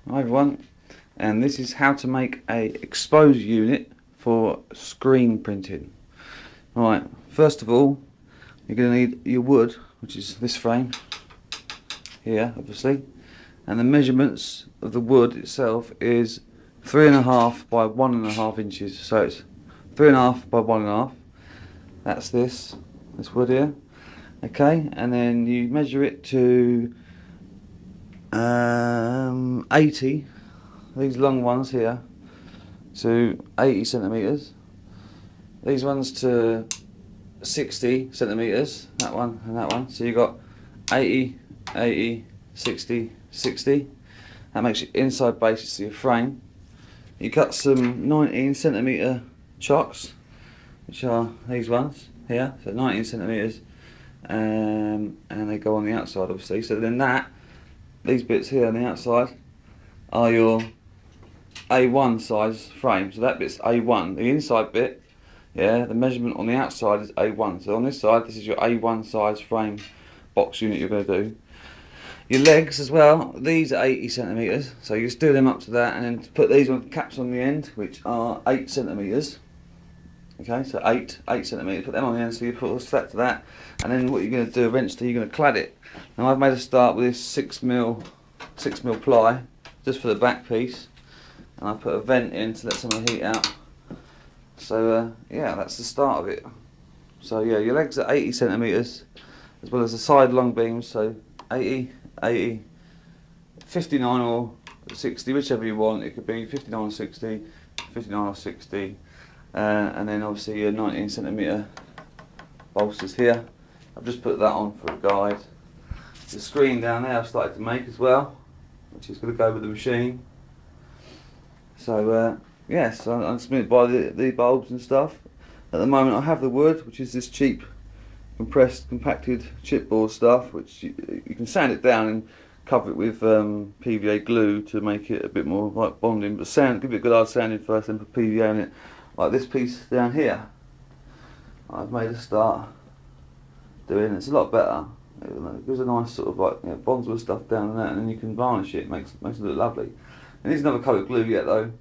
Hi everyone, and this is how to make a exposure unit for screen printing. Alright, first of all you're going to need your wood, which is this frame here obviously, and the measurements of the wood itself is 3.5 by 1.5 inches, so it's 3.5 by 1.5. That's this wood here, okay, and then you measure it to 80, these long ones here, to 80 centimeters, these ones to 60 centimeters, that one and that one, so you got 80, 80, 60, 60. That makes your inside basis of your frame. You cut some 19 centimeter chocks, which are these ones here, so 19 centimeters, and they go on the outside obviously. So then these bits here on the outside are your A1 size frame. So that bit's A1. The inside bit, yeah, the measurement on the outside is A1. So on this side, this is your A1 size frame box unit you're going to do. Your legs as well, these are 80 centimeters. So you just do them up to that, and then put these on caps on the end, which are 8 centimeters. Okay, so 8 centimeters. Put them on the end, so you put that to that, and then what you're going to do eventually, you're going to clad it. Now I've made a start with this 6mm ply, just for the back piece, and I put a vent in to let some of the heat out. So yeah, that's the start of it. So yeah, your legs are 80 centimeters, as well as the side long beams. So 80, 80, 59 or 60, whichever you want. It could be 59 or 60, 59 or 60. And then obviously your 19 centimeter bolsters here. I've just put that on for a guide. The screen down there I've started to make as well, which is going to go with the machine. So yes, I'm just going to buy the bulbs and stuff. At the moment I have the wood, which is this cheap compressed compacted chipboard stuff, which you can sand it down and cover it with PVA glue to make it a bit more like bonding, but give it a good hard sanding first, then put PVA in it. Like this piece down here, I've made a start doing. It's a lot better. It gives a nice sort of like, you know, bonds with stuff down and that, and then you can varnish it. Makes it look lovely. It needs another coat of glue yet though,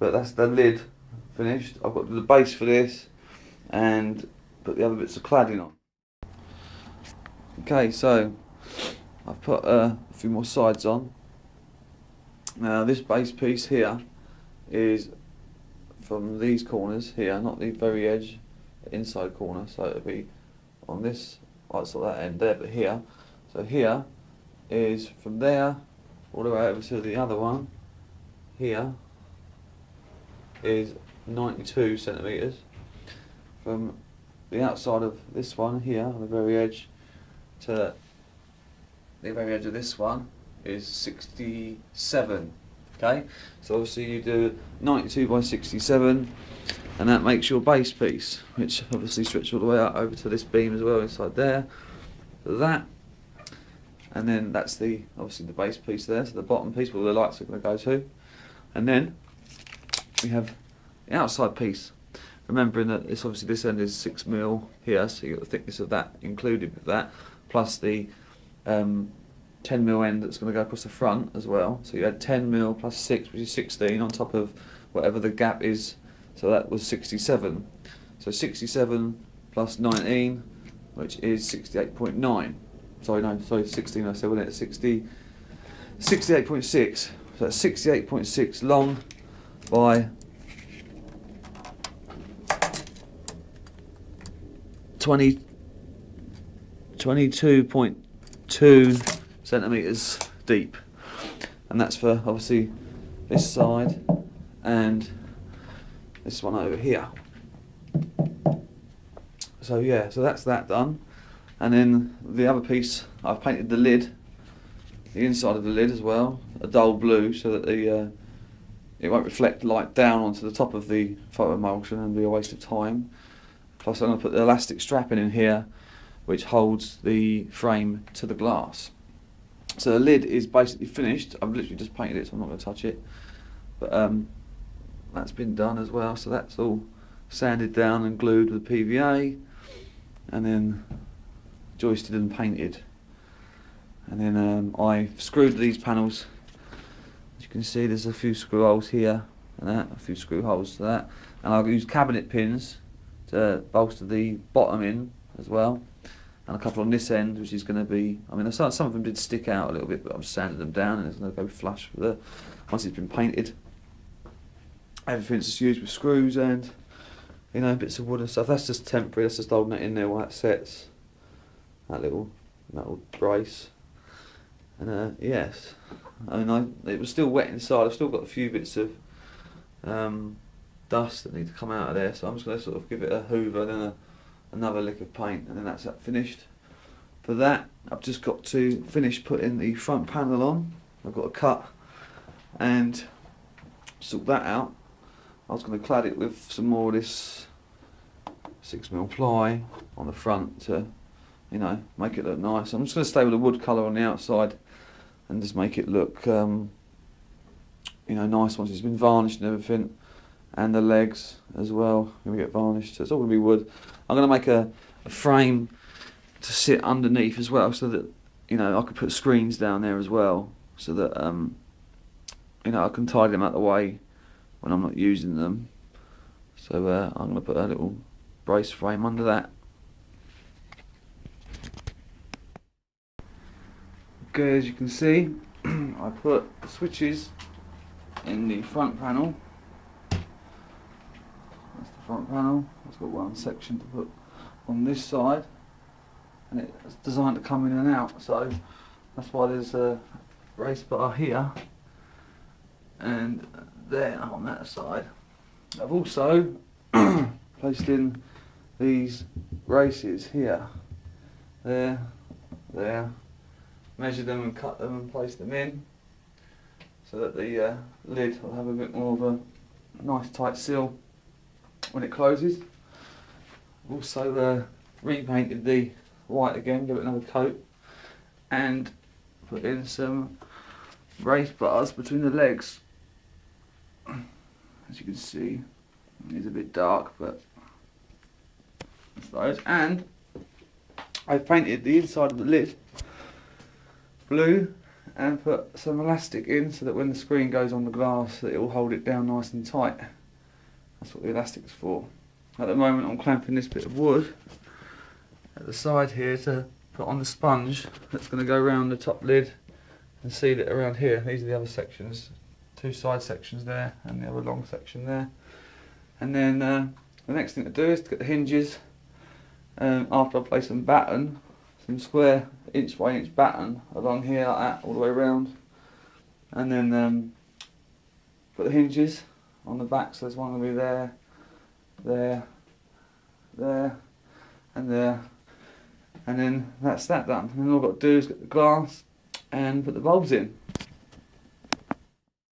but that's the lid finished. I've got the base for this, and put the other bits of cladding on. Okay, so I've put a few more sides on. Now this base piece here is from these corners here, not the very edge, the inside corner, so it'll be on this, like sort of that end there, but here. So here is from there all the way over to the other one. Here is 92 centimeters. From the outside of this one here, on the very edge, to the very edge of this one is 67. Okay, so obviously you do 92 by 67, and that makes your base piece, which obviously stretches all the way out over to this beam as well inside there. So that, and then that's obviously the base piece there, so the bottom piece where the lights are going to go to, and then we have the outside piece. Remembering that this end is 6mm here, so you've got the thickness of that included with that, plus the 10mm end that's going to go across the front as well. So you add 10mm plus 6, which is 16, on top of whatever the gap is. So that was 67. So 67 plus 19, which is 68.9. Sorry, 16 I said, wasn't it? 68.6. So that's 68.6 long by 22.2 centimeters deep, and that's for obviously this side and this one over here. So yeah, so that's that done, and then the other piece I've painted the lid, the inside of the lid as well, a dull blue, so that it won't reflect light down onto the top of the photo emulsion and be a waste of time. Plus I'm going to put the elastic strapping in here, which holds the frame to the glass. So the lid is basically finished. I've literally just painted it, so I'm not going to touch it. But that's been done as well. So that's all sanded down and glued with PVA, and then joisted and painted. And then I screwed these panels, as you can see there's a few screw holes here and that, a few screw holes to that, and I'll use cabinet pins to bolster the bottom in as well, and a couple on this end, which is going to be, I mean some of them did stick out a little bit, but I've sanded them down and it's going to go flush with the, once it's been painted. Everything's just used with screws and, you know, bits of wood and stuff. That's just temporary, that's just holding it in there while it sets. That little metal brace. And yes, I mean, it was still wet inside. I've still got a few bits of dust that need to come out of there, so I'm just going to sort of give it a hoover, then another lick of paint, and then that's that finished. For that, I've just got to finish putting the front panel on. I've got to cut and sort that out. I was going to clad it with some more of this 6mm ply on the front to, you know, make it look nice. I'm just going to stay with the wood colour on the outside and just make it look, you know, nice once it's been varnished and everything, and the legs as well when we get varnished. So it's all going to be wood. I'm going to make a frame to sit underneath as well, so that, you know, I could put screens down there as well, so that you know, I can tidy them out the way when I'm not using them. So I'm going to put a little brace frame under that. Okay, as you can see, I put the switches in the front panel. That's the front panel. It's got one section to put on this side, and it's designed to come in and out, so that's why there's a brace bar here and there on that side. I've also placed in these braces here, there, measured them and cut them and placed them in, so that the lid will have a bit more of a nice tight seal when it closes. I've also repainted the white again, give it another coat, and put in some brace bars between the legs. As you can see, it's a bit dark, but that's those. And I painted the inside of the lid blue and put some elastic in, so that when the screen goes on the glass, that it will hold it down nice and tight. That's what the elastic's for. At the moment I'm clamping this bit of wood at the side here to put on the sponge that's going to go around the top lid and seal it around here. These are the other sections, two side sections there and the other long section there. And then the next thing to do is to get the hinges, after I place some batten, some square inch by inch batten along here like that, all the way around, and then put the hinges on the back, so there's one going to be there, there, and there, and then that's that done. And then all I've got to do is get the glass and put the bulbs in.